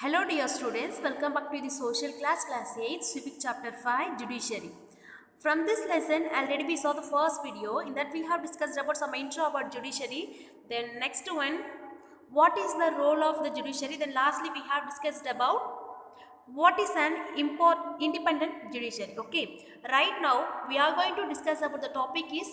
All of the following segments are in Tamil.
Hello dear students, welcome back to the social class 8, Civics chapter 5, Judiciary. From this lesson, already we saw the first video. In that we have discussed about some intro about judiciary. Then next one, what is the role of the judiciary? Then lastly we have discussed about what is an independent judiciary. Okay, right now we are going to discuss about the topic is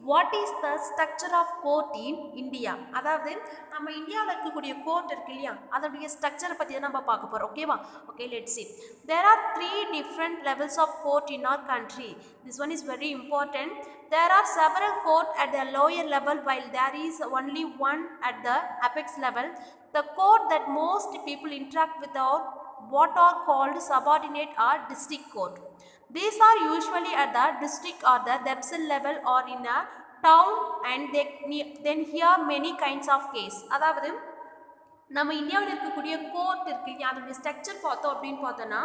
what is the structure of court in India. அதாவது நம்ம இந்தியாவில் இருக்கக்கூடிய கோர்ட் இருக்கு இல்லையா, அதோடைய ஸ்ட்ரக்சரை பற்றி தான் நம்ம பார்க்க போகிறோம். ஓகேவா? Okay, let's see. There are three different levels of court in our country. This one is very important. There are several court at the lower level while there is only one at the apex level. The court that most people interact with are what are called subordinate or district court. These are usually at the district or the tehsil level or in a town, and then here many kinds of case. அதாவது நம்ம இந்தியாவில் இருக்கக்கூடிய கோர்ட் இருக்கு இல்லையா, அதோடைய ஸ்ட்ரக்சர் பார்த்தோம் அப்படின்னு பார்த்தோன்னா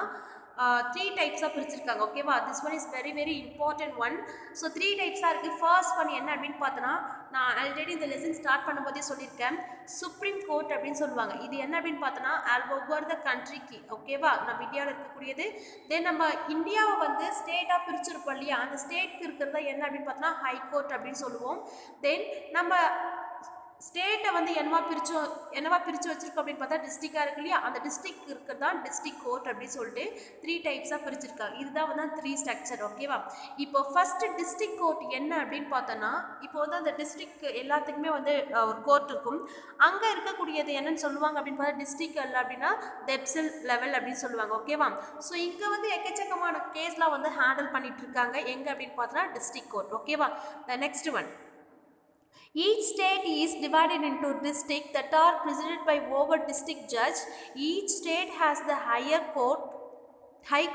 த்ரீ டைப்ஸாக பிரிச்சிருக்காங்க. ஓகேவா? This one is very very important one. So three டைப்ஸாக இருக்குது. ஃபர்ஸ்ட் ஒன் என்ன அப்படின்னு பார்த்தோன்னா, நான் ஆல்ரெடி இந்த லெசன் ஸ்டார்ட் பண்ணும்போதே சொல்லியிருக்கேன், சுப்ரீம் கோர்ட் அப்படின்னு சொல்லுவாங்க. இது என்ன அப்படின்னு பார்த்தோன்னா ஒவ்வொரு த கண்ட்ரிக்கு, ஓகேவா, நம்ம இந்தியாவில் இருக்கக்கூடியது. தென் நம்ம இந்தியாவை வந்து ஸ்டேட்டாக பிரிச்சிருப்போம் இல்லையா, அந்த ஸ்டேட்க்கு இருக்கிறதா என்ன அப்படின்னு பார்த்தோன்னா ஹை கோர்ட் அப்படின்னு சொல்லுவோம். தென் நம்ம ஸ்டேட்டை வந்து என்னவா பிரித்து வச்சிருக்கோம் அப்படின்னு பார்த்தா டிஸ்ட்ரிக்டாக இருக்கு இல்லையா, அந்த டிஸ்ட்ரிக்ட் இருக்கிறது தான் டிஸ்ட்ரிக்ட் கோர்ட் அப்படின்னு சொல்லிட்டு த்ரீ டைப்ஸாக பிரிச்சிருக்காங்க. இதுதான் வந்து த்ரீ ஸ்ட்ரக்சர். ஓகேவா? இப்போ ஃபர்ஸ்ட் டிஸ்ட்ரிக்ட் கோர்ட் என்ன அப்படின்னு பார்த்தோன்னா, இப்போ வந்து அந்த டிஸ்ட்ரிக்ட் எல்லாத்துக்குமே வந்து ஒரு கோர்ட் இருக்கும். அங்கே இருக்கக்கூடியது என்னன்னு சொல்லுவாங்க அப்படின்னு பார்த்தா டிஸ்ட்ரிக்ட் இல்லை அப்படின்னா டெப்சில் லெவல் அப்படின்னு சொல்லுவாங்க. ஓகேவா? ஸோ இங்கே வந்து எக்கச்சக்கமான கேஸ்லாம் வந்து ஹேண்டில் பண்ணிட்டு இருக்காங்க. எங்கே அப்படின்னு பார்த்தோன்னா டிஸ்ட்ரிக்ட் கோர்ட். ஓகேவா? The next one, each state is divided into districts that are presided by over district judge. Each state has the high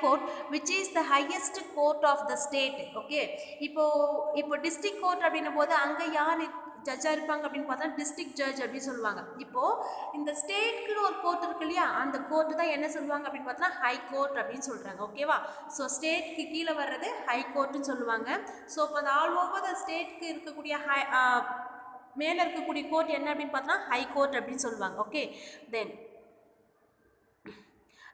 court which is the highest court of the state. Okay, இப்போ district court அப்படின்னும் போது அங்கே யார் ஜட்ஜாக இருப்பாங்க அப்படின்னு பார்த்தா டிஸ்ட்ரிக்ட் ஜட்ஜ் அப்படின்னு சொல்லுவாங்க. இப்போது இந்த ஸ்டேட்க்குன்னு ஒரு கோர்ட் இருக்கு இல்லையா, அந்த கோர்ட்டு தான் என்ன சொல்லுவாங்க அப்படின்னு பார்த்தா ஹை கோர்ட் அப்படின்னு சொல்கிறாங்க. ஓகேவா? ஸோ ஸ்டேட்க்கு கீழே வர்றது ஹை கோர்ட்டுன்னு சொல்லுவாங்க. ஸோ இப்போ அந்த ஆல் ஓவர் த ஸ்டேட்க்கு இருக்கக்கூடிய மேலே இருக்கக்கூடிய கோர்ட் என்ன அப்படின்னு பார்த்தோன்னா ஹை கோர்ட் அப்படின்னு சொல்லுவாங்க. Okay, then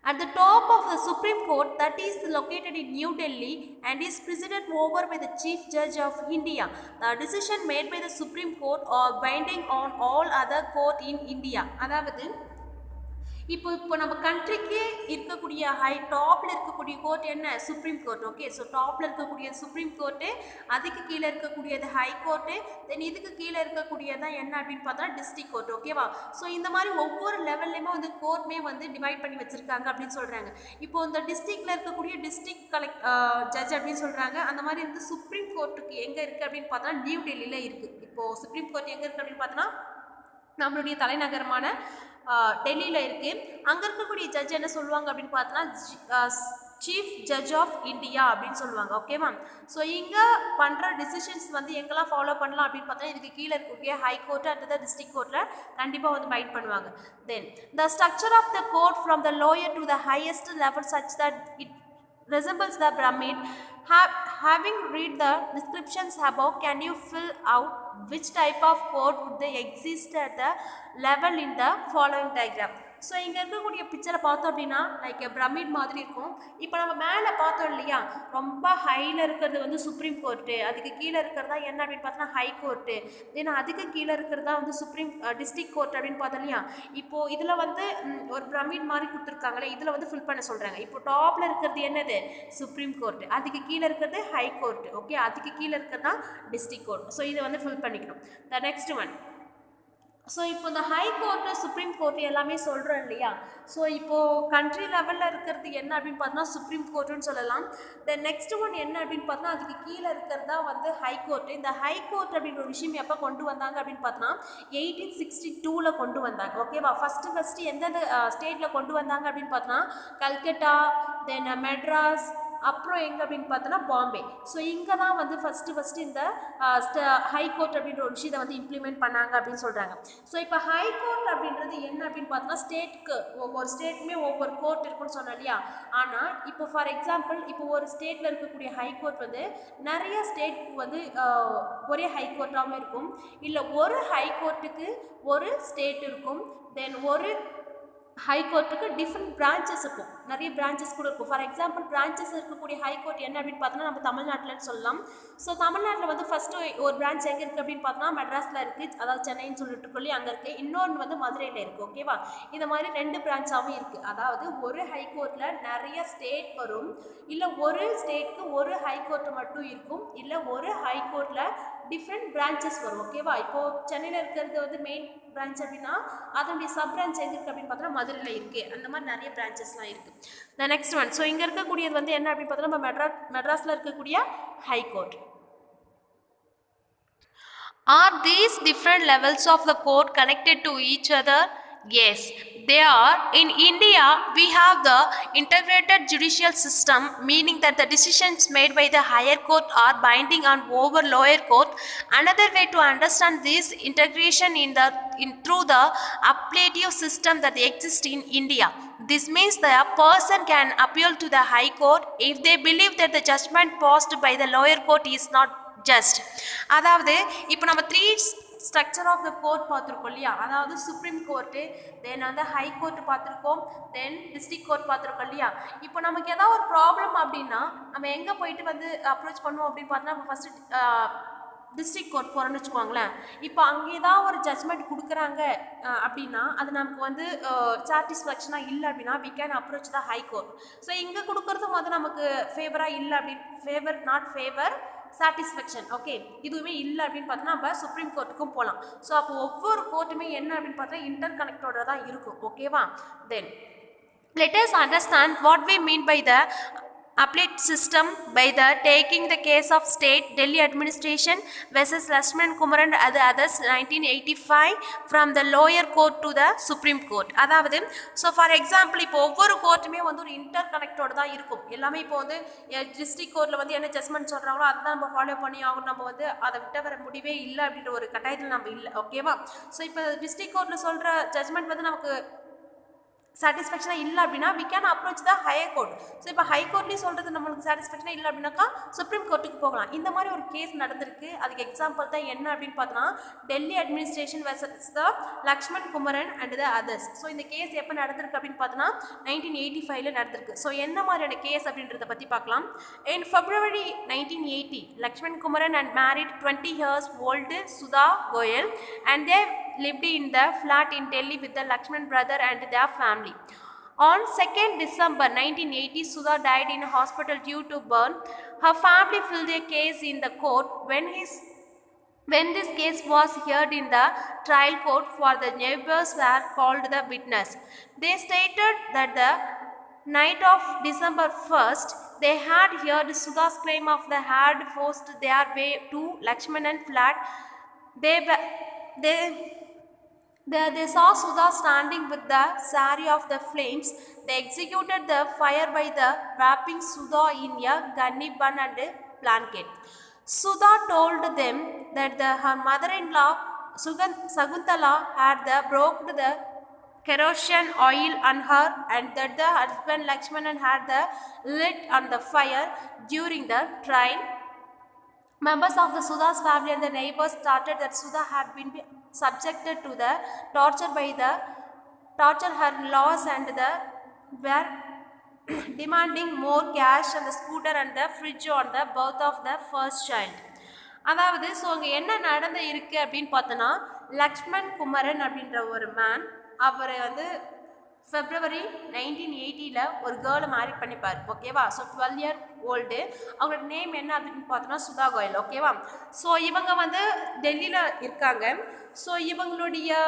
at the top of the Supreme Court that is located in New Delhi and is presided over by the Chief Judge of India. The decision made by the Supreme Court are binding on all other court in India. அதாவது இப்போ நம்ம கண்ட்ரிக்கே இருக்கக்கூடிய டாப்பில் இருக்கக்கூடிய கோர்ட் என்ன? Supreme court. ஓகே, ஸோ டாப்பில் இருக்கக்கூடிய சுப்ரீம் கோர்ட்டு, அதுக்கு கீழே இருக்கக்கூடியது ஹை கோர்ட்டு, தென் இதுக்கு கீழே இருக்கக்கூடியதான் என்ன அப்படின்னு பார்த்தா டிஸ்ட்ரிக்ட் கோர்ட். ஓகேவா? ஸோ இந்த மாதிரி ஒவ்வொரு லெவல்லையுமே வந்து கோர்ட்மே வந்து டிவைட் பண்ணி வச்சுருக்காங்க அப்படின்னு சொல்கிறாங்க. இப்போ இந்த டிஸ்ட்ரிக்டில் இருக்கக்கூடிய டிஸ்ட்ரிக்ட் ஜட்ஜ் அப்படின்னு சொல்கிறாங்க. அந்த மாதிரி வந்து சுப்ரீம் கோர்ட்டுக்கு எங்கே இருக்குது அப்படின்னு பார்த்தா நியூ டெல்லியில் இருக்குது. இப்போது சுப்ரீம் கோர்ட் எங்கே இருக்குது அப்படின்னு பார்த்தோன்னா நம்மளுடைய தலைநகரமான டெல்லியில் இருக்குது. அங்கே இருக்கக்கூடிய ஜட்ஜ் என்ன சொல்லுவாங்க அப்படின்னு பார்த்தோன்னா சீஃப் ஜட்ஜ் ஆஃப் இந்தியா அப்படின்னு சொல்லுவாங்க. ஓகேவா? ஸோ இங்கே பண்ணுற டிசிஷன்ஸ் வந்து எங்கெல்லாம் ஃபாலோ பண்ணலாம் அப்படின்னு பார்த்தோன்னா இதுக்கு கீழே இருக்கக்கூடிய ஹை கோர்ட்டு அடுத்த டிஸ்ட்ரிக்ட் கோர்ட்டில் கண்டிப்பாக வந்து பைட் பண்ணுவாங்க. Then the structure of the court from the lower to the highest level such that it resembles the pyramid. Having read the descriptions above, can you fill out which type of court would they exist at the level in the following diagram? So இங்கே இருக்கக்கூடிய பிக்சரை பார்த்தோம் அப்படின்னா லைக் பிரமிட் மாதிரி இருக்கும். இப்போ நம்ம மேலே பார்த்தோம் இல்லையா, ரொம்ப ஹையில் இருக்கிறது வந்து சுப்ரீம் கோர்ட்டு, அதுக்கு கீழே இருக்கிறதா என்ன அப்படின்னு பார்த்தோன்னா ஹை கோர்ட்டு, தென் அதுக்கு கீழே இருக்கிறதா வந்து டிஸ்ட்ரிக்ட் கோர்ட் அப்படின்னு பார்த்தோம் இல்லையா. இப்போது இதில் வந்து ஒரு பிரமிட் மாதிரி கொடுத்துருக்காங்களே, இதில் வந்து ஃபில் பண்ண சொல்கிறாங்க. இப்போ டாப்பில் இருக்கிறது என்னது? சுப்ரீம் கோர்ட்டு, அதுக்கு கீழே இருக்கிறது ஹை கோர்ட்டு. ஓகே, அதுக்கு கீழே இருக்கிறது தான் டிஸ்ட்ரிக்ட் கோர்ட். ஸோ இதை வந்து ஃபில் பண்ணிக்கணும். த நெக்ஸ்ட் ஒன், ஸோ இப்போ இந்த ஹை கோர்ட்டு சுப்ரீம் கோர்ட்டு எல்லாமே சொல்கிறோம் இல்லையா. ஸோ இப்போது கண்ட்ரி லெவலில் இருக்கிறது என்ன அப்படின்னு பார்த்தோன்னா சுப்ரீம் கோர்ட்டுன்னு சொல்லலாம். தென் நெக்ஸ்ட் ஒன் என்ன அப்படின்னு பார்த்தோன்னா அதுக்கு கீழே இருக்கிறதா வந்து ஹை கோர்ட்டு. இந்த ஹை கோர்ட் அப்படின்ற ஒரு விஷயம் எப்போ கொண்டு வந்தாங்க அப்படின்னு பார்த்தோன்னா 1862 கொண்டு வந்தாங்க. ஓகேவா? ஃபஸ்ட்டு எந்தெந்த ஸ்டேட்டில் கொண்டு வந்தாங்க அப்படின்னு பார்த்தோன்னா கல்கட்டா, தென் மெட்ராஸ், அப்புறம் எங்கே அப்படின்னு பார்த்தோன்னா பாம்பே. ஸோ இங்கே தான் வந்து ஃபஸ்ட்டு இந்த ஹை கோர்ட் அப்படின்ற ஒரு விஷயத்தை வந்து இம்ப்ளிமெண்ட் பண்ணாங்க அப்படின்னு சொல்கிறாங்க. ஸோ இப்போ ஹை கோர்ட் அப்படின்றது என்ன அப்படின்னு பார்த்தோன்னா ஸ்டேட்க்கு ஒவ்வொரு ஸ்டேட்டுமே ஒவ்வொரு கோர்ட் இருக்குன்னு சொன்னோம் இல்லையா. ஆனால் இப்போ ஃபார் எக்ஸாம்பிள் இப்போ ஒரு ஸ்டேட்டில் இருக்கக்கூடிய ஹை கோர்ட் வந்து நிறைய ஸ்டேட்க்கு வந்து ஒரே ஹை கோர்ட்டாகவும் இருக்கும், இல்லை ஒரு ஹை கோர்ட்டுக்கு ஒரு ஸ்டேட் இருக்கும், தென் ஒரு ஹை கோர்ட்டுக்கு டிஃப்ரெண்ட் பிரான்ச்சஸ் இருக்கும், நிறைய பிரான்ச்சஸ் கூட இருக்கும். ஃபார் எக்ஸாம்பிள் பிரான்ச்சஸ் இருக்கக்கூடிய ஹை கோர்ட் என்ன அப்படின்னு பார்த்தோன்னா நம்ம தமிழ்நாட்டில்னு சொல்லலாம். ஸோ தமிழ்நாட்டில் வந்து ஃபஸ்ட்டு ஒரு பிரான்ச் எங்கே இருக்குது அப்படின்னு பார்த்தோன்னா மெட்ராஸில் இருக்குது, அதாவது சென்னைன்னு சொல்லிட்டு சொல்லி அங்கே இருக்குது. இன்னொன்று வந்து மதுரையில் இருக்குது. ஓகேவா, இந்த மாதிரி 2 பிரான்ச்சாகவும் இருக்குது. அதாவது ஒரு ஹை கோர்ட்டில் நிறைய ஸ்டேட் வரும், இல்லை ஒரு ஸ்டேட்க்கு ஒரு ஹை கோர்ட்டு மட்டும் இருக்கும், இல்லை ஒரு ஹை கோர்ட்டில் டிஃப்ரெண்ட் பிரான்ச்சஸ் வரும். ஓகேவா, இப்போது சென்னையில் இருக்கிறது வந்து மெயின் பிரான்ச் அப்படின்னா அதனுடைய சப் பிரான்ச் எங்கே இருக்குது அப்படின்னு பார்த்தோன்னா மதுரையில் இருக்குது. அந்த மாதிரி நிறைய பிரான்ச்சஸ்லாம் இருக்குது. த நெக்ஸ்ட் ஒன், ஸோ இங்கே இருக்கக்கூடியது வந்து என்ன அப்படின்னு பார்த்தோன்னா நம்ம மெட்ராஸில் இருக்கக்கூடிய high court. Are these different levels of the court connected to each other? Yes, they are. In India, we have the integrated judicial system, meaning that the decisions made by the higher court are binding on over lower court. Another way to understand this integration through the appellate system that exists in India. This means the person can appeal to the high court if they believe that the judgment passed by the lower court is not just. அதாவது இப்போ நம்ம 3 ஸ்ட்ரக்சர் ஆஃப் த கோர்ட் பார்த்துருக்கோம் இல்லையா, அதாவது சுப்ரீம் கோர்ட்டு, தென் வந்து ஹை கோர்ட்டு பார்த்துருக்கோம், தென் டிஸ்ட்ரிக்ட் கோர்ட் பார்த்துருக்கோம் இல்லையா. இப்போ நமக்கு ஏதாவது ஒரு ப்ராப்ளம் அப்படின்னா நம்ம எங்கே போயிட்டு வந்து அப்ரோச் பண்ணுவோம் அப்படின்னு பார்த்தோன்னா நம்ம ஃபஸ்ட்டு டிஸ்ட்ரிக்ட் கோர்ட் போகிறோன்னு வச்சுக்கோங்களேன். இப்போ அங்கே தான் ஒரு ஜட்ஜ்மெண்ட் கொடுக்குறாங்க அப்படின்னா அது நமக்கு வந்து சாட்டிஸ்ஃபேக்ஷனாக இல்லை அப்படின்னா we can approach the high court. So இங்கே கொடுக்குறதும் வந்து நமக்கு ஃபேவராக இல்லை அப்படின்னு favour not favour satisfaction, okay, இதுவுமே இல்லை அப்படின்னு பார்த்தோன்னா நம்ம சுப்ரீம் கோர்ட்டுக்கும் போகலாம். ஸோ அப்போ ஒவ்வொரு கோர்ட்டுமே என்ன அப்படின்னு பார்த்தா இன்டர் கனெக்டோட தான் இருக்கும். ஓகேவா, தென் let us understand what we mean by the appellate system by the taking the case of state Delhi administration versus Lakshman Kumaran and others 1985 from the lower court to the Supreme Court. அதாவது ஸோ ஃபார் எக்ஸாம்பிள் இப்போ ஒவ்வொரு கோர்ட்டுமே வந்து ஒரு இன்டர் கனெக்டோடு தான் இருக்கும். எல்லாமே இப்போ வந்து டிஸ்ட்ரிக்ட் கோர்ட்டில் வந்து என்ன ஜட்ஜ்மெண்ட் சொல்கிறாங்களோ அதை தான் நம்ம ஃபாலோ பண்ணி ஆகும். நம்ம வந்து அதை விட்ட வர முடிவே இல்லை அப்படின்ற ஒரு கட்டாயத்தில் நம்ம இல்லை. ஓகேவா, ஸோ இப்போ டிஸ்ட்ரிக்ட் கோர்ட்டில் சொல்கிற ஜட்ஜ்மெண்ட் வந்து நமக்கு சாட்டிஸ்ஃபேக்ஷனாக இல்லை அப்படின்னா we can approach the higher court. So இப்போ ஹை கோர்ட்லேயும் சொல்கிறது நம்மளுக்கு சாட்டிஸ்ஃபேக்ஷனாக இல்லை அப்படின்னாக்கா சுப்ரீம் கோர்ட்டுக்கு போகலாம். இந்த மாதிரி ஒரு கேஸ் நடந்திருக்கு. அதுக்கு எக்ஸாம்பிள் தான் என்ன அப்படின்னு பார்த்தோன்னா Delhi administration versus the Lakshman Kumaran and the others. So இந்த கேஸ் எப்போ நடந்திருக்கு அப்படின்னு பார்த்தோன்னா 1985 நடந்திருக்கு. ஸோ என்ன மாதிரியான கேஸ் அப்படின்றத பற்றி பார்க்கலாம். இன் February 1980 Lakshman Kumaran and married 20 years old Sudha Goyal and they lived in the flat in Delhi with the Lakshman brother and their family. On 2nd December 1980, Sudha died in a hospital due to burn. Her family filed a case in the court. When this case was heard in the trial court, for the neighbors were called the witness. They stated that the night of December 1st, they had heard Sudha's claim of the had forced their way to Lakshmanan flat. They saw Sudha standing with the sari of the flames. They executed the fire by the wrapping Sudha in a gunny bun and a blanket. Sudha told them that her mother-in-law Saguntala had broke the kerosene oil on her and that the husband Lakshmanan had lit on the fire. During the trial, members of the Sudha's family and the neighbors started that Sudha had been subjected to the torture her laws and were demanding more cash and the scooter and the fridge on the birth of the first child. அதாவது ஸோ அங்கே என்ன நடந்து இருக்கு அப்படின்னு பார்த்தோன்னா லக்ஷ்மண் குமரன் அப்படின்ற ஒரு மேன் அவரை வந்து February 1980 ஒரு கேர்ளை மேரேஜ் பண்ணிப்பார். ஓகேவா, ஸோ 12 year old. அவங்களோட நேம் என்ன அப்படின்னு பார்த்தோன்னா சுதா கோயல். ஓகேவா, ஸோ இவங்க வந்து டெல்லியில் இருக்காங்க. ஸோ இவங்களுடைய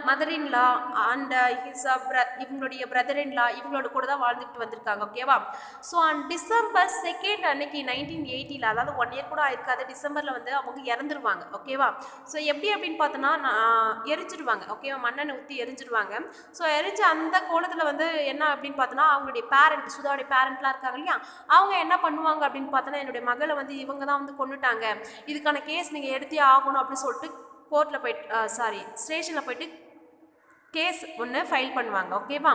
மதர்-இன்-லா அண்ட் இவங்களுடைய பிரதர்-இன்-லா இவங்களோட கூட தான் வாழ்ந்துட்டு வந்திருக்காங்க. ஓகேவா, ஸோ ஆன் December 2nd அன்னைக்கு 1980, அதாவது 1 year கூட ஆயிருக்காது, டிசம்பரில் வந்து அவங்க இறந்துருவாங்க. ஓகேவா, ஸோ எப்படி அப்படின்னு பார்த்தோன்னா எரிஞ்சிடுவாங்க. ஓகேவா, மண்ணெண்ணை ஊற்றி எரிஞ்சிடுவாங்க. ஸோ எரிஞ்ச அந்த கோலத்தில் வந்து என்ன அப்படின்னு பார்த்தோன்னா அவங்களுடைய பேரண்ட் சுதாவுடைய பேரண்ட்லாம் இருக்காங்க இல்லையா, அவங்க என்ன பண்ணுவாங்க அப்படின்னு பார்த்தோன்னா என்னுடைய மகளை வந்து இவங்க தான் வந்து கொண்டுட்டாங்க, இதுக்கான கேஸ் நீங்கள் எடுத்தே ஆகணும் அப்படின்னு சொல்லிட்டு கோர்ட்டில் போயிட்டு ஸ்டேஷனில் போயிட்டு கேஸ் ஒன்று ஃபைல் பண்ணுவாங்க. ஓகேவா?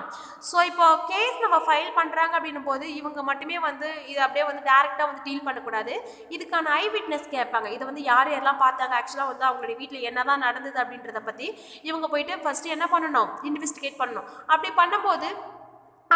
ஸோ இப்போ கேஸ் நம்ம ஃபைல் பண்ணுறாங்க அப்படின்னும் போது இவங்க மட்டுமே வந்து இதை அப்படியே வந்து டேரெக்டாக வந்து டீல் பண்ணக்கூடாது. இதுக்கான ஐ விட்னஸ் கேட்பாங்க. இதை வந்து யார் யாரெல்லாம் பார்த்தாங்க, ஆக்சுவலாக வந்து அவங்களுடைய வீட்டில் என்ன தான் நடந்தது அப்படின்றத பற்றி இவங்க போயிட்டு ஃபஸ்ட்டு என்ன பண்ணணும், இன்வெஸ்டிகேட் பண்ணணும். அப்படி பண்ணும்போது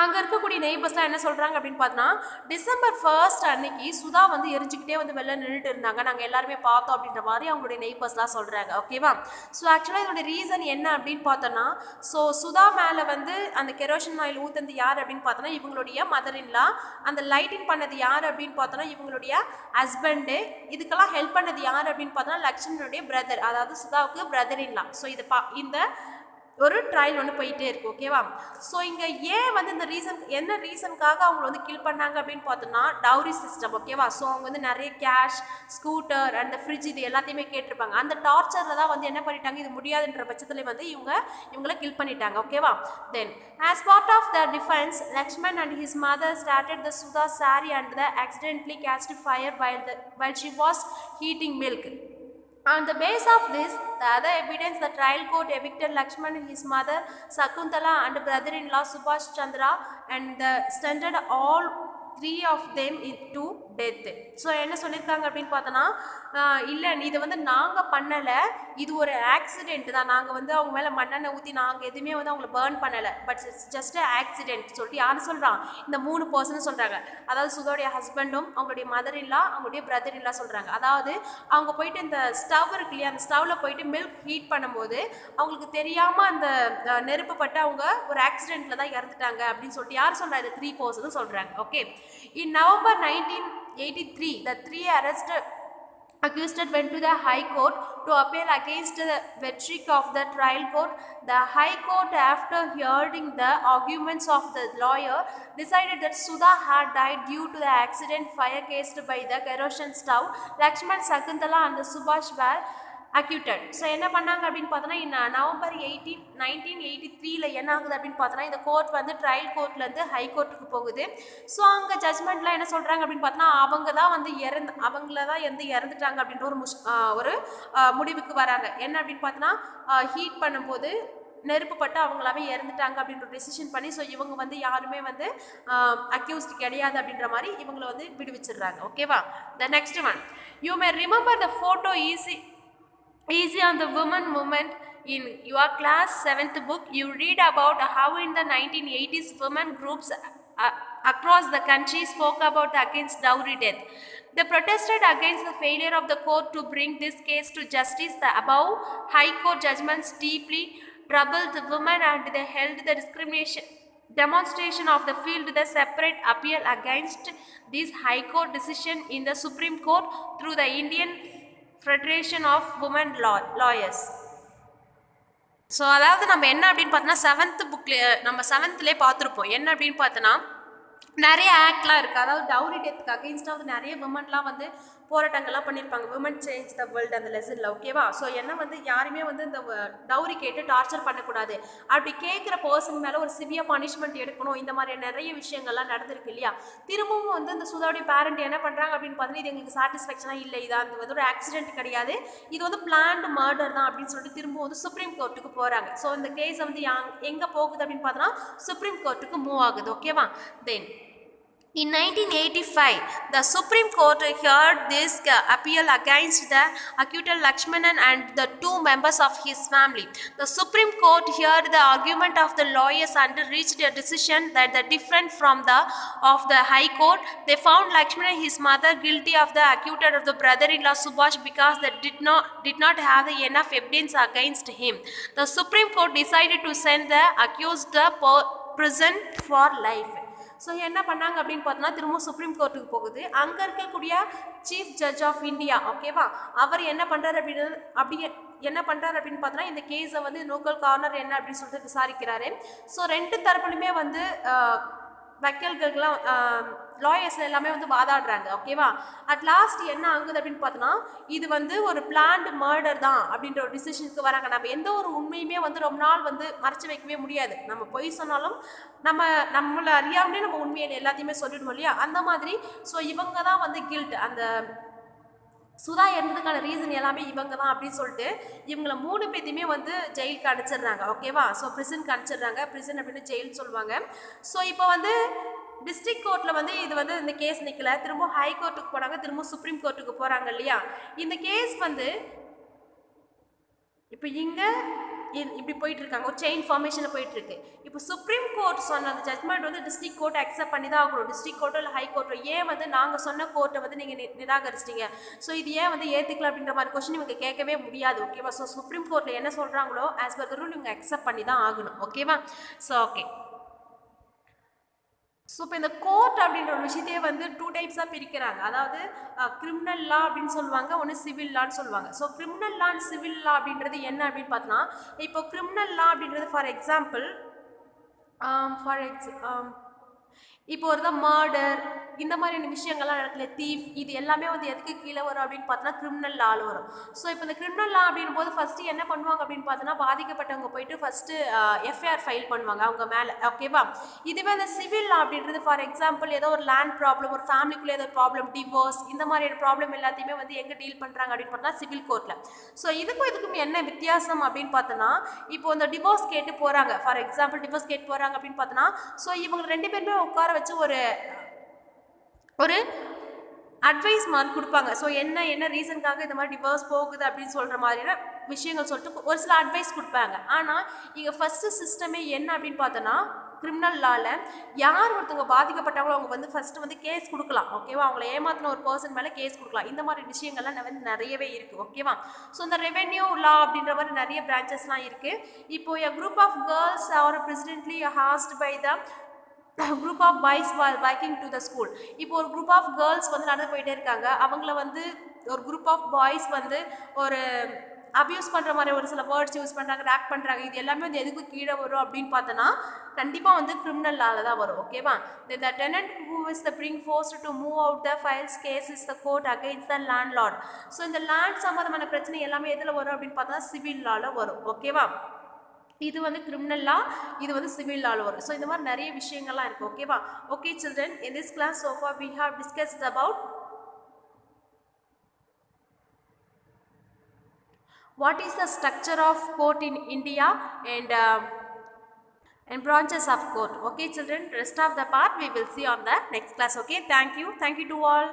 அங்கே இருக்கக்கூடிய நெய்பர்ஸ்லாம் என்ன சொல்கிறாங்க அப்படின்னு பார்த்தோன்னா, டிசம்பர் 1 அன்னைக்கு சுதா வந்து எரிஞ்சுக்கிட்டே வந்து வெளில நின்றுட்டு இருந்தாங்க, நாங்கள் எல்லாருமே பார்த்தோம் அப்படின்ற மாதிரி அவங்களுடைய நெய்பர்ஸ்லாம் சொல்கிறாங்க. ஓகேவா? ஸோ ஆக்சுவலாக இதோட ரீசன் என்ன அப்படின்னு பார்த்தோன்னா, ஸோ சுதா மேலே வந்து அந்த கெரோசின் ஆயில் ஊற்றுனது யார் அப்படின்னு பார்த்தோன்னா இவங்களுடைய மதர் இன்லா, அந்த லைட்டிங் பண்ணது யார் அப்படின்னு பார்த்தோன்னா இவங்களுடைய ஹஸ்பண்டு, இதுக்கெல்லாம் ஹெல்ப் பண்ணது யார் அப்படின்னு பார்த்தோன்னா லக்ஷ்மணனுடைய பிரதர், அதாவது சுதாவுக்கு பிரதர் இன்லா. ஸோ இது இந்த ஒரு ட்ரையல் ஒன்று போயிட்டே இருக்கு. ஓகேவா? ஸோ இங்கே ஏன் வந்து இந்த ரீசன், என்ன ரீசனுக்காக அவங்க வந்து கில் பண்ணாங்க அப்படின்னு பார்த்தோம்னா டவுரி சிஸ்டம். ஓகேவா? ஸோ அவங்க வந்து நிறைய கேஷ், ஸ்கூட்டர் அண்ட் ஃப்ரிட்ஜ் இது எல்லாத்தையுமே கேட்டிருப்பாங்க. அந்த டார்ச்சரில் தான் வந்து என்ன பண்ணிட்டாங்க, இது முடியாதுன்ற பட்சத்தில் வந்து இவங்களை கில் பண்ணிட்டாங்க. ஓகேவா? தென் as part of the defense, Lakshman and his mother started the Sudha sari and the accidentally catched fire while she was heating milk. On the base of this, the other evidence, the trial court evicted Lakshman, his mother Sakuntala and brother-in-law Subhash Chandra and sentenced all 3 of them into death. So என்ன சொல்லியிருக்காங்க அப்படின்னு பார்த்தோன்னா, இல்லை இதை வந்து நாங்கள் பண்ணலை, இது ஒரு ஆக்சிடென்ட் தான், நாங்கள் வந்து அவங்க மேலே மண்ணெண்ணெய் ஊற்றி நாங்கள் எதுவுமே வந்து அவங்கள பேர்ன் பண்ணலை, பட் இட்ஸ் ஜஸ்ட் ஆக்சிடென்ட் சொல்லிட்டு யார் சொல்கிறான், இந்த 3 பர்சனும் சொல்கிறாங்க. அதாவது சுதோடைய ஹஸ்பண்டும் அவங்களுடைய மதர் இல்லா அவங்களுடைய பிரதர் இல்லா சொல்கிறாங்க. அதாவது அவங்க போயிட்டு இந்த ஸ்டவ் இருக்கு இல்லையா, அந்த ஸ்டவ்வில் போயிட்டு மில்க் ஹீட் பண்ணும்போது அவங்களுக்கு தெரியாமல் அந்த நெருப்பு பட்டு அவங்க ஒரு ஆக்சிடென்ட்டில் தான் இறந்துட்டாங்க அப்படின்னு சொல்லிட்டு யார் சொல்கிறா, இது 3 பர்சனும் சொல்கிறாங்க. Okay. In November 1983, the 3 arrested accused went to the High Court to appeal against the verdict of the trial court. The High Court, after hearing the arguments of the lawyer, decided that Sudha had died due to the accident fire caused by the kerosene stove. Lakshman, Sakuntala and the Subhash were acquitted. So என்ன பண்ணாங்க அப்படின்னு பார்த்தோன்னா, நவம்பர் 18, 1983 என்ன ஆகுது அப்படின்னு பார்த்தோன்னா, இந்த கோர்ட் வந்து ட்ரையல் கோர்ட்லேருந்து ஹை கோர்ட்டுக்கு போகுது. ஸோ அங்கே ஜட்மெண்ட்லாம் என்ன சொல்கிறாங்க அப்படின்னு பார்த்தோன்னா, அவங்க தான் வந்து அவங்கள தான் இறந்துட்டாங்க அப்படின்ற ஒரு முடிவுக்கு வராங்க. என்ன அப்படின்னு பார்த்தோன்னா, ஹீட் பண்ணும்போது நெருப்பு பட்டு அவங்களாவே இறந்துட்டாங்க அப்படின்ற டிசிஷன் பண்ணி, ஸோ இவங்க வந்து யாருமே வந்து அக்யூஸ்ட் கிடையாது அப்படின்ற மாதிரி இவங்களை வந்து விடுவிச்சிடுறாங்க. ஓகேவா? The next one, you may remember the photo easy on the women movement. In your class 7th book, you read about how in the 1980s women groups across the country spoke about against dowry death. They protested against the failure of the court to bring this case to justice. The above high court judgments deeply troubled the women and they held the demonstration of the field the separate appeal against this high court decision in the Supreme Court through the Indian Federation of Women Lawyers. So அதாவது நம்ம என்ன அப்படின்னு பார்த்தோன்னா, 7th புக்லேயே நம்ம 7thலேயே பார்த்துருப்போம். என்ன அப்படின்னு பார்த்தோன்னா, நிறைய ஆக்ட்லாம் இருக்குது. அதாவது டவுரி டெத்துக்கு அகெயின்ஸ்டாக வந்து நிறைய விமன்லாம் வந்து போராட்டங்கள்லாம் பண்ணியிருப்பாங்க. விமன் சேஞ்ச் த வேர்ல்டு அந்த லெசனில். ஓகேவா? ஸோ என்ன வந்து யாருமே வந்து இந்த டவுரி கேட்டு டார்ச்சர் பண்ணக்கூடாது, அப்படி கேட்குற பர்சன் மேலே ஒரு சிவியர் பனிஷ்மெண்ட் எடுக்கணும், இந்த மாதிரி நிறைய விஷயங்கள்லாம் நடந்திருக்கு இல்லையா. திரும்பவும் வந்து இந்த சுதாவுடைய பேரண்ட் என்ன பண்ணுறாங்க அப்படின்னு பார்த்தீங்கன்னா, இது எங்களுக்கு சாட்டிஸ்ஃபேக்ஷனாக இல்லை, இது அது வந்து ஒரு ஆக்சிடென்ட் கிடையாது, இது வந்து பிளான்டு மர்டர் தான் அப்படின்னு சொல்லிட்டு திரும்பவும் வந்து சுப்ரீம் கோர்ட்டுக்கு போகிறாங்க. ஸோ இந்த கேஸை வந்து எங்கே போகுது அப்படின்னு பார்த்தோன்னா சுப்ரீம் கோர்ட்டுக்கு மூவ் ஆகுது. ஓகேவா? தென் in 1985, the Supreme Court heard this appeal against the accused Lakshmanan and the 2 members of his family. The Supreme Court heard the argument of the lawyers and reached a decision that the different from the of the High Court. They found Lakshman and his mother guilty of the accused of the brother-in-law Subhash because they did not have enough evidence against him. The Supreme Court decided to send the accused to prison for life. So என்ன பண்ணாங்க அப்படின்னு பார்த்தோன்னா, திரும்ப சுப்ரீம் கோர்ட்டுக்கு போகுது. அங்கே இருக்கக்கூடிய சீஃப் ஜட்ஜ் ஆஃப் இந்தியா, ஓகேவா, அவர் என்ன பண்ணுறாரு என்ன பண்ணுறாரு அப்படின்னு பார்த்தோன்னா, இந்த கேஸை வந்து லோக்கல் கார்னர் என்ன அப்படின்னு சொல்லிட்டு விசாரிக்கிறாரு. ஸோ 2 தரப்புலையுமே வந்து வக்கீல்கள்லாம் லாயர்ஸ் எல்லாமே வந்து வாதாடுறாங்க. ஓகேவா? அட் லாஸ்ட் என்ன ஆகுது அப்படின்னு பார்த்தோன்னா, இது வந்து ஒரு பிளான்டு மர்டர் தான் அப்படின்ற ஒரு டிசிஷனுக்கு வராங்க. நம்ம எந்த ஒரு உண்மையுமே வந்து ரொம்ப நாள் வந்து மறைச்சு வைக்கவே முடியாது. நம்ம பொய் சொன்னாலும் நம்மளை அறியாமலே நம்ம உண்மையை எல்லாத்தையுமே சொல்லிடுவோம் இல்லையா, அந்த மாதிரி. ஸோ இவங்க தான் வந்து கில்ட், அந்த சுதா இறந்ததுக்கான ரீசன் எல்லாமே இவங்க தான் அப்படின்னு சொல்லிட்டு இவங்கள 3 பேத்தையுமே வந்து ஜெயிலுக்கு அனுப்பிச்சிடுறாங்க. ஓகேவா? ஸோ ப்ரிசனுக்கு அனுப்பிச்சிடுறாங்க. ப்ரிசன் அப்படின்னு ஜெயில் சொல்லுவாங்க. ஸோ இப்போ வந்து டிஸ்ட்ரிக்ட் கோர்ட்டில் வந்து இது வந்து இந்த கேஸ் நிற்கல, திரும்ப ஹை கோர்ட்டுக்கு போனாங்க, திரும்ப சுப்ரீம் கோர்ட்டுக்கு போகிறாங்க இல்லையா? இந்த கேஸ் வந்து இப்போ இங்கே இப்படி போயிட்டு இருக்காங்க, ஒரு செயின் ஃபார்மேஷனில் போயிட்டு இருக்கு. இப்போ சுப்ரீம் கோர்ட் சொன்ன அந்த ஜட்மெண்ட் வந்து டிஸ்ட்ரிக்ட் கோர்ட் அக்செப்ட் பண்ணி தான் ஆகணும். டிஸ்ட்ரிக்ட் கோர்ட்டோ இல்லை ஹை கோர்ட்டோ ஏன் வந்து நாங்கள் சொன்ன கோர்ட்டை வந்து நீங்கள் நிராகரிச்சிட்டீங்க, ஸோ இது ஏன் வந்து ஏற்றுக்கல அப்படின்ற மாதிரி கொஸ்டின் இவங்க கேட்கவே முடியாது. ஓகேவா? ஸோ சுப்ரீம் கோர்ட்டில் என்ன சொல்கிறாங்களோ ஆஸ் பர் த ரூல் இவங்க அக்செப்ட் பண்ணி தான் ஆகணும். ஓகேவா? So okay. ஸோ இப்போ இந்த கோர்ட் அப்படின்ற ஒரு விஷயத்தையே வந்து 2 டைப்ஸாக பிரிக்கிறாங்க. அதாவது கிரிமினல் லா அப்படின்னு சொல்லுவாங்க, ஒன்று சிவில் லான்னு சொல்லுவாங்க. So criminal law and civil லா அப்படின்றது என்ன அப்படின்னு பார்த்தோன்னா, இப்போ கிரிமினல் லா அப்படின்றது ஃபார் எக்ஸாம்பிள் இப்போ ஒரு தான் மர்டர் இந்த மாதிரியான விஷயங்கள்லாம் நடக்கல, தீஃப், இது எல்லாமே வந்து எதுக்கு கீழே வரும் அப்படின்னு பார்த்தோன்னா கிரிமினல் லாவில் வரும். ஸோ இப்போ இந்த கிரிமினல் லா அப்படின் போது ஃபஸ்ட்டு என்ன பண்ணுவாங்க அப்படின்னு பார்த்தோன்னா, பாதிக்கப்பட்டவங்க போயிட்டு ஃபஸ்ட்டு எஃப்ஐஆர் ஃபைல் பண்ணுவாங்க அவங்க மேலே. ஓகேவா? இதுவே இந்த சிவில் லா அப்படின்றது ஃபார் எக்ஸாம்பிள் ஏதோ ஒரு லேண்ட் ப்ராப்ளம், ஒரு ஃபேமிலிக்குள்ளே ஏதோ ப்ராப்ளம், டிவோர்ஸ், இந்த மாதிரியான ப்ராப்ளம் எல்லாத்தையுமே வந்து எங்கே டீல் பண்ணுறாங்க அப்படின்னு பார்த்தோன்னா சிவில் கோர்ட்டில். ஸோ இதுக்கும் என்ன வித்தியாசம் அப்படின்னு பார்த்தோன்னா, இப்போ இந்த டிவோர்ஸ் கேட்டு போகிறாங்க, ஃபார் எக்ஸாம்பிள் டிவோர்ஸ் கேட்டு போகிறாங்க அப்படின்னு பார்த்தோன்னா, ஸோ இவங்க 2 பேருமே உட்கார வச்சு ஒரு அட்வைஸ் மாதிரி கொடுப்பாங்க. ஸோ என்ன ரீசனுக்காக இந்த மாதிரி டிவோர்ஸ் போகுது அப்படின்னு சொல்கிற மாதிரியான விஷயங்கள் சொல்லிட்டு ஒரு சில அட்வைஸ் கொடுப்பாங்க. ஆனால் இங்கே ஃபஸ்ட்டு சிஸ்டமே என்ன அப்படின்னு பார்த்தோன்னா, கிரிமினல் லாவில் யார் ஒருத்தவங்க பாதிக்கப்பட்டவங்களோ அவங்க வந்து ஃபஸ்ட்டு வந்து கேஸ் கொடுக்கலாம். ஓகேவா? அவங்கள ஏமாத்தின ஒரு பர்சன் மேலே கேஸ் கொடுக்கலாம். இந்த மாதிரி விஷயங்கள்லாம் வந்து நிறையவே இருக்குது. ஓகேவா? ஸோ இந்த ரெவென்யூ லா அப்படின்ற மாதிரி நிறைய பிரான்ச்சஸ்லாம் இருக்குது. இப்போ a group of girls are presently asked by the group of boys walking to the school. இப்போ ஒரு குரூப் ஆஃப் கேர்ள்ஸ் வந்து நடந்து போயிட்டே இருக்காங்க. அவங்கள வந்து ஒரு குரூப் ஆஃப் பாய்ஸ் வந்து ஒரு அப்யூஸ் பண்ணுற மாதிரி ஒரு சில வேர்ட்ஸ் யூஸ் பண்ணுறாங்க, ரேக் பண்ணுறாங்க. இது எல்லாமே வந்து எதுக்கு கீழே வரும் அப்படின்னு பார்த்தோன்னா, கண்டிப்பாக வந்து கிரிமினல் லாவில் தான் வரும். ஓகேவா? The tenant who is the bring forced to move out the files case is the court against the landlord. So இந்த லேண்ட் சம்மந்தமான பிரச்சனை எல்லாமே எதில் வரும் அப்படின்னு பார்த்தா சிவில் லாவில் வரும். ஓகேவா? இது வந்து கிரிமினல் லா, இது வந்து சிவில் லாவில் வரும். ஸோ இந்த மாதிரி நிறைய விஷயங்கள்லாம் இருக்குது. ஓகேவா? Okay children, in this class so far we have discussed about what is the structure of court in India and branches of court. Okay children, rest of the part we will see on the next class. Okay, thank you to all.